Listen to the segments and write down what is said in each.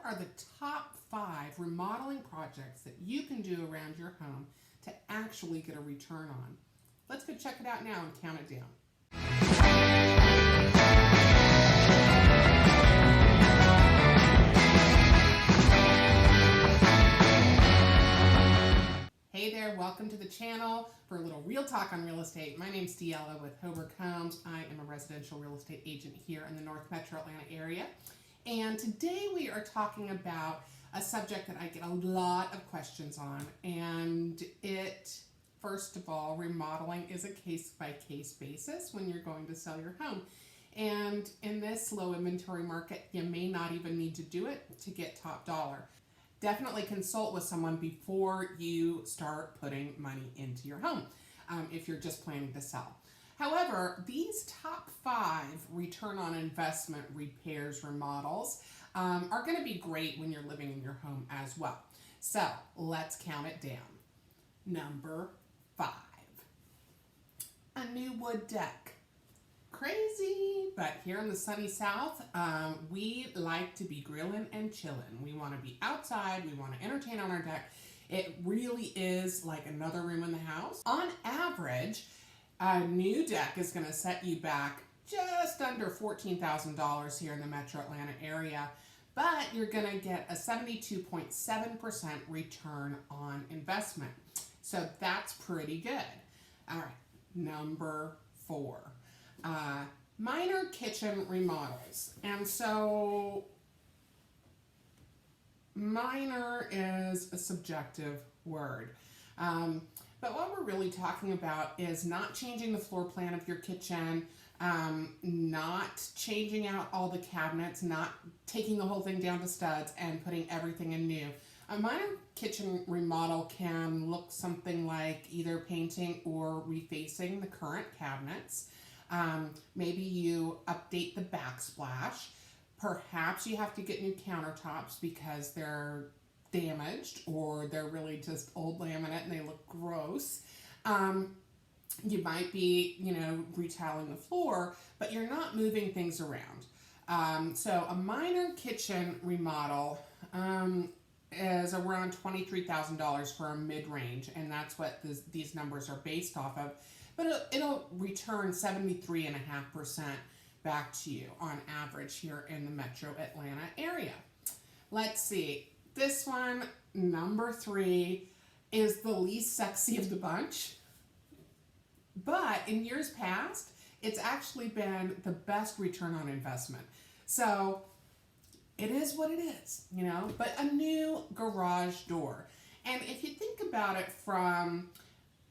are the top 5 remodeling projects that you can do around your home to actually get a return on? Let's go check it out now and count it down. Hey there, welcome to the channel for a little real talk on real estate. My name's DeElla with Hoberg Homes. I am a residential real estate agent here in the North Metro Atlanta area. And today we are talking about a subject that I get a lot of questions on. And first of all, remodeling is a case-by-case basis when you're going to sell your home. And in this low inventory market, you may not even need to do it to get top dollar. Definitely consult with someone before you start putting money into your home if you're just planning to sell. However, these top 5 return on investment repairs, remodels are going to be great when you're living in your home as well. So let's count it down. Number 5, a new wood deck. Crazy, but here in the sunny South, we like to be grilling and chilling. We want to be outside, we want to entertain on our deck. It really is like another room in the house. On average, a new deck is going to set you back just under $14,000 here in the Metro Atlanta area, but you're going to get a 72.7% return on investment. So that's pretty good. All right, number 4. Minor kitchen remodels. And so minor is a subjective word. But what we're really talking about is not changing the floor plan of your kitchen, not changing out all the cabinets, not taking the whole thing down to studs and putting everything in new. A minor kitchen remodel can look something like either painting or refacing the current cabinets. Maybe you update the backsplash. Perhaps you have to get new countertops because they're damaged or they're really just old laminate and they look gross. You might be, retiling the floor, but you're not moving things around. So a minor kitchen remodel is around $23,000 for a mid-range, and that's what these numbers are based off of. But it'll return 73.5% back to you on average here in the Metro Atlanta area. Let's see. This one, number 3, is the least sexy of the bunch. But in years past, it's actually been the best return on investment. So it is what it is, but a new garage door. And if you think about it from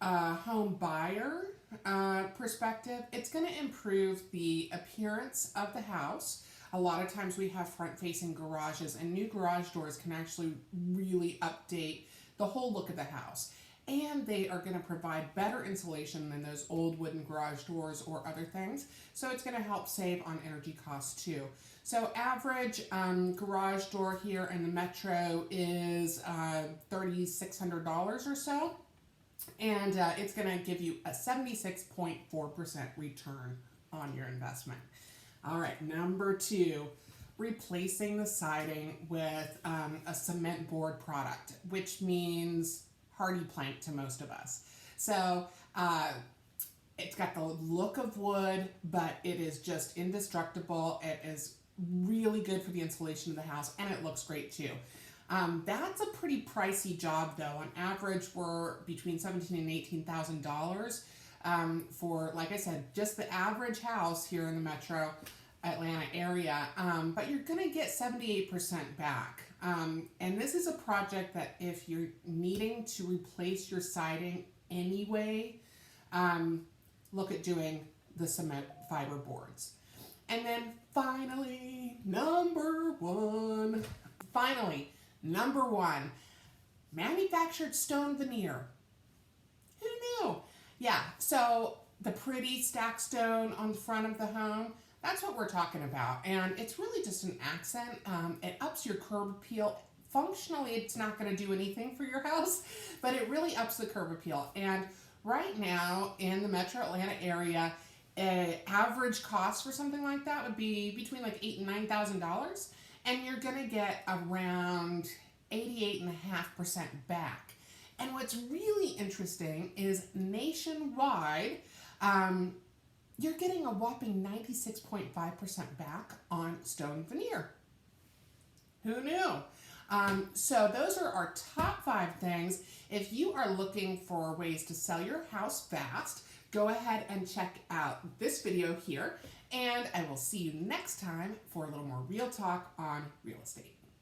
a home buyer perspective, it's going to improve the appearance of the house. A lot of times we have front-facing garages, and new garage doors can actually really update the whole look of the house. And they are going to provide better insulation than those old wooden garage doors or other things. So it's going to help save on energy costs too. So average garage door here in the Metro is $3,600 or so. And it's going to give you a 76.4% return on your investment. All right, number 2, replacing the siding with a cement board product, which means hardy plank to most of us. So it's got the look of wood, but it is just indestructible. It is really good for the insulation of the house, and it looks great too. That's a pretty pricey job though. On average, we're between $17,000 and $18,000 for, like I said, just the average house here in the Metro Atlanta area. But you're gonna get 78% back. And this is a project that if you're needing to replace your siding anyway, look at doing the cement fiber boards. And then finally, number one, manufactured stone veneer. Who knew? Yeah, so the pretty stacked stone on the front of the home, that's what we're talking about. And it's really just an accent. It ups your curb appeal. Functionally, it's not going to do anything for your house, but it really ups the curb appeal. And right now in the Metro Atlanta area, average cost for something like that would be between like $8,000 and $9,000. and you're going to get around 88.5% back. And what's really interesting is nationwide, you're getting a whopping 96.5% back on stone veneer. Who knew? So those are our top 5 things. If you are looking for ways to sell your house fast, go ahead and check out this video here, and I will see you next time for a little more real talk on real estate.